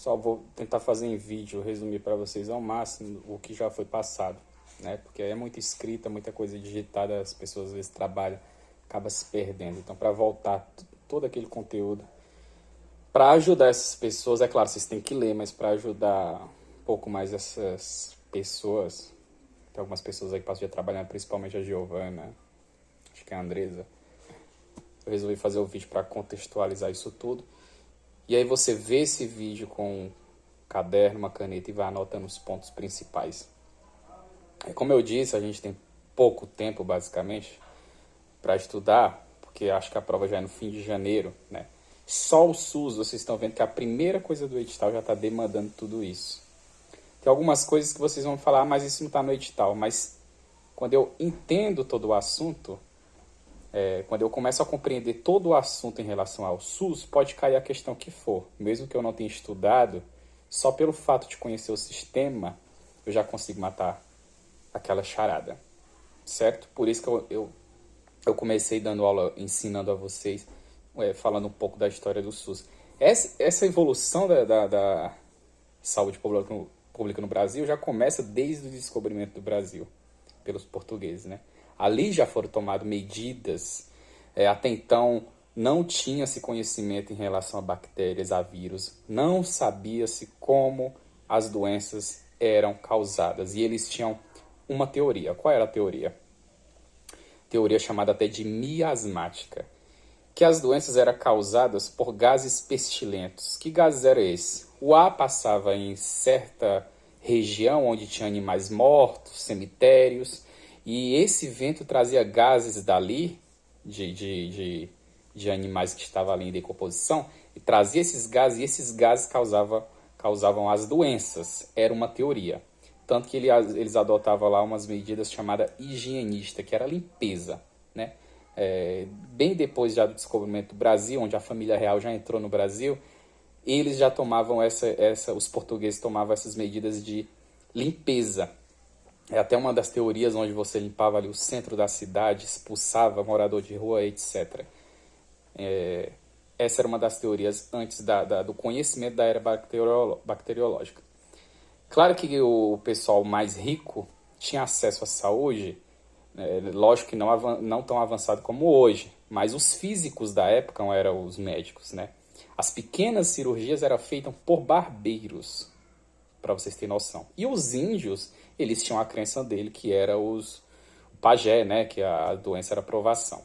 Só vou tentar fazer em vídeo, resumir para vocês ao máximo o que já foi passado, né? Porque é muita escrita, muita coisa digitada, as pessoas às vezes trabalham, acaba se perdendo. Então, para voltar todo aquele conteúdo, para ajudar essas pessoas, é claro, vocês têm que ler, mas para ajudar um pouco mais essas pessoas, tem algumas pessoas aí que passam o dia trabalhando, principalmente a Giovana, acho que é a Andresa, eu resolvi fazer o vídeo para contextualizar isso tudo. E aí você vê esse vídeo com um caderno, uma caneta e vai anotando os pontos principais. Como eu disse, a gente tem pouco tempo, basicamente, para estudar, porque acho que a prova já é no fim de janeiro, né? Só o SUS, vocês estão vendo que a primeira coisa do edital já está demandando tudo isso. Tem algumas coisas que vocês vão falar, mas isso não está no edital. Mas quando eu entendo todo o assunto, quando eu começo a compreender todo o assunto em relação ao SUS, pode cair a questão que for. Mesmo que eu não tenha estudado, só pelo fato de conhecer o sistema, eu já consigo matar aquela charada, certo? Por isso que eu comecei dando aula, ensinando a vocês, falando um pouco da história do SUS. Essa evolução da saúde pública no Brasil já começa desde o descobrimento do Brasil pelos portugueses, né? Ali já foram tomadas medidas, até então não tinha-se conhecimento em relação a bactérias, a vírus, não sabia-se como as doenças eram causadas. E eles tinham uma teoria. Qual era a teoria? Teoria chamada até de miasmática, que as doenças eram causadas por gases pestilentos. Que gases eram esses? O ar passava em certa região onde tinha animais mortos, cemitérios, e esse vento trazia gases dali, de animais que estavam ali em decomposição, e trazia esses gases, e esses gases causavam as doenças. Era uma teoria. Tanto que eles adotavam lá umas medidas chamadas higienista, que era limpeza, né? Bem depois já do descobrimento do Brasil, onde a família real já entrou no Brasil, eles já tomavam os portugueses tomavam essas medidas de limpeza. É até uma das teorias onde você limpava ali o centro da cidade, expulsava morador de rua, etc. Essa era uma das teorias antes do conhecimento da era bacteriológica. Claro que o pessoal mais rico tinha acesso à saúde, lógico que não tão avançado como hoje, mas os físicos da época eram os médicos, né? As pequenas cirurgias eram feitas por barbeiros, para vocês terem noção. E os índios, eles tinham a crença dele que era o pajé, né? Que a doença era provação.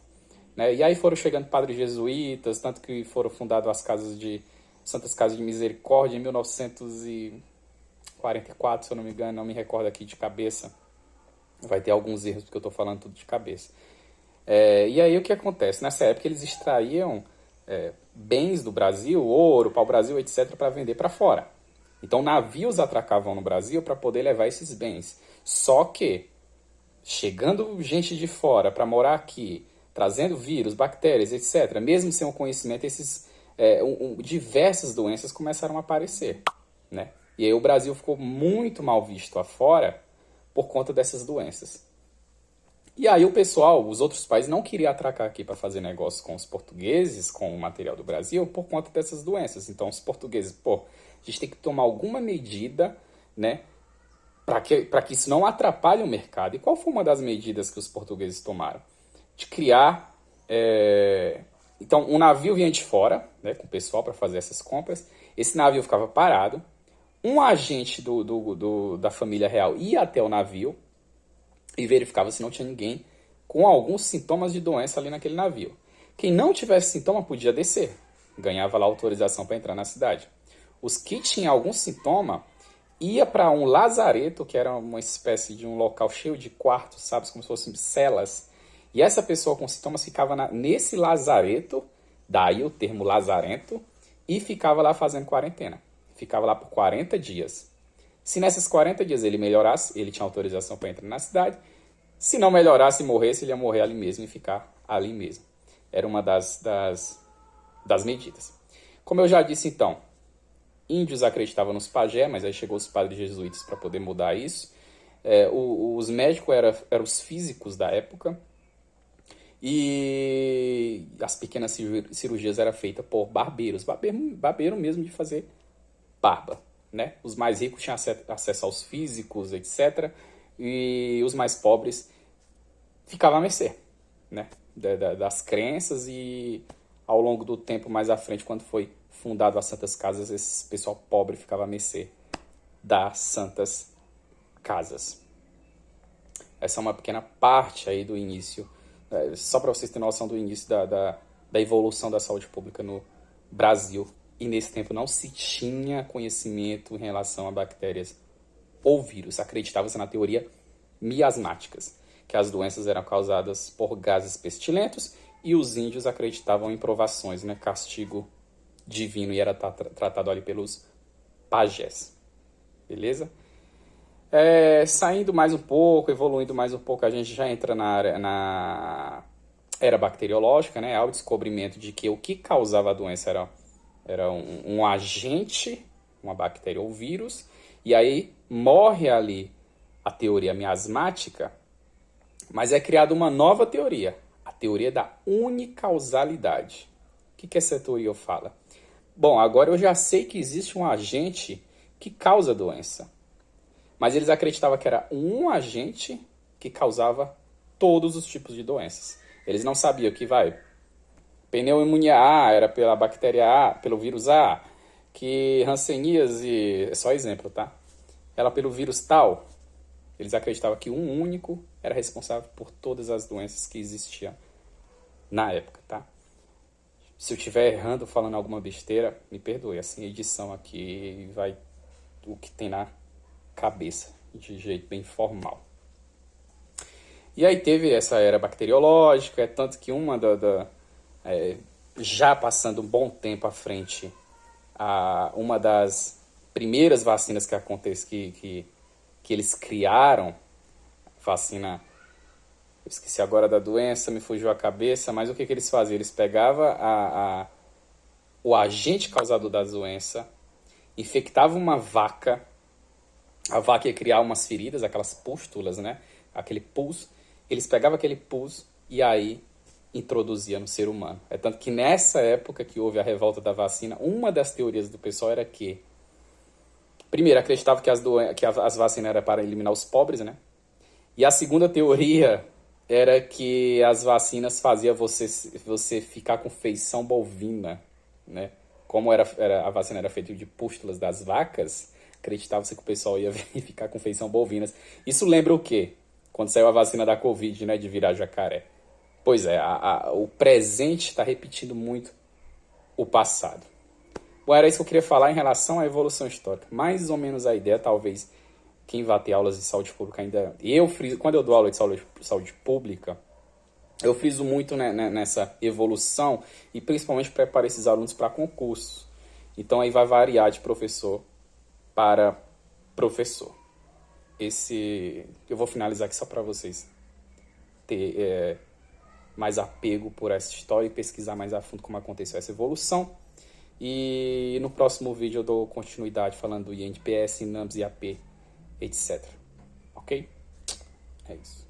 Né? E aí foram chegando padres jesuítas, tanto que foram fundadas as Santas Casas de Misericórdia em 1944, se eu não me engano, não me recordo aqui de cabeça. Vai ter alguns erros porque eu estou falando tudo de cabeça. E aí o que acontece? Nessa época eles extraíam bens do Brasil, ouro, pau-brasil, etc., para vender para fora. Então navios atracavam no Brasil para poder levar esses bens. Só que, chegando gente de fora para morar aqui, trazendo vírus, bactérias, etc., mesmo sem o conhecimento, diversas doenças começaram a aparecer, né? E aí o Brasil ficou muito mal visto afora por conta dessas doenças. E aí o pessoal, os outros países não queriam atracar aqui para fazer negócio com os portugueses, com o material do Brasil, por conta dessas doenças. Então os portugueses, a gente tem que tomar alguma medida, né, para que isso não atrapalhe o mercado. E qual foi uma das medidas que os portugueses tomaram? De criar... Então, um navio vinha de fora, né, com o pessoal para fazer essas compras. Esse navio ficava parado. Um agente da família real ia até o navio e verificava se não tinha ninguém com alguns sintomas de doença ali naquele navio. Quem não tivesse sintoma podia descer. Ganhava lá autorização para entrar na cidade. Os que tinham algum sintoma ia para um lazareto, que era uma espécie de um local cheio de quartos, sabe, como se fossem celas. E essa pessoa com sintomas ficava nesse lazareto, daí o termo lazarento, e ficava lá fazendo quarentena. Ficava lá por 40 dias. Se nesses 40 dias ele melhorasse, ele tinha autorização para entrar na cidade. Se não melhorasse e morresse, ele ia morrer ali mesmo e ficar ali mesmo. Era uma das medidas. Como eu já disse, então, índios acreditavam nos pajé, mas aí chegou os padres jesuítas para poder mudar isso. Os médicos eram os físicos da época. E as pequenas cirurgias eram feitas por barbeiros. Barbeiro mesmo de fazer barba, né? Os mais ricos tinham acesso aos físicos, etc. E os mais pobres ficavam à mercê, né? Das crenças, e ao longo do tempo, mais à frente, quando foi fundado as Santas Casas, esse pessoal pobre ficava à mercê das Santas Casas. Essa é uma pequena parte aí do início, só para vocês terem noção do início da evolução da saúde pública no Brasil. E nesse tempo não se tinha conhecimento em relação a bactérias ou vírus. Acreditava-se na teoria miasmáticas, que as doenças eram causadas por gases pestilentos, e os índios acreditavam em provações, né? Castigo divino, e era tratado ali pelos pajés. Beleza? Saindo mais um pouco, evoluindo mais um pouco, a gente já entra na era bacteriológica, né? Ao descobrimento de que o que causava a doença era um agente, uma bactéria ou vírus, e aí morre ali a teoria miasmática, mas é criada uma nova teoria, a teoria da unicausalidade. O que essa teoria fala? Bom, agora eu já sei que existe um agente que causa a doença, mas eles acreditavam que era um agente que causava todos os tipos de doenças. Eles não sabiam que pneumonia A era pela bactéria A, pelo vírus A, que hanseníase, é só exemplo, tá? Ela pelo vírus tal. Eles acreditavam que um único era responsável por todas as doenças que existiam na época, tá? Se eu estiver errando, falando alguma besteira, me perdoe. Assim, a edição aqui vai o que tem na cabeça, de jeito bem formal. E aí teve essa era bacteriológica, tanto que já passando um bom tempo à frente, uma das primeiras vacinas que acontece, que eles criaram, vacina, eu esqueci agora da doença, me fugiu a cabeça, mas o que eles faziam? Eles pegavam o agente causador da doença, infectavam uma vaca, a vaca ia criar umas feridas, aquelas pústulas, né? Aquele pus, eles pegavam aquele pus e aí introduzia no ser humano. É tanto que nessa época que houve a revolta da vacina, uma das teorias do pessoal era que, primeiro, acreditava que as vacinas eram para eliminar os pobres, né? E a segunda teoria era que as vacinas faziam você ficar com feição bovina, né? Como a vacina era feita de pústulas das vacas, acreditava-se que o pessoal ia ficar com feição bovinas. Isso lembra o quê? Quando saiu a vacina da Covid, né? De virar jacaré. Pois é, o presente está repetindo muito o passado. Bom, era isso que eu queria falar em relação à evolução histórica. Mais ou menos a ideia, talvez, quem vai ter aulas de saúde pública ainda... Quando eu dou aula de saúde pública, eu friso muito, né, nessa evolução, e principalmente preparo esses alunos para concursos. Então aí vai variar de professor para professor. Eu vou finalizar aqui só para vocês ter mais apego por essa história e pesquisar mais a fundo como aconteceu essa evolução. E no próximo vídeo eu dou continuidade falando do INPS, INAMPS, IAP, etc. Ok? É isso.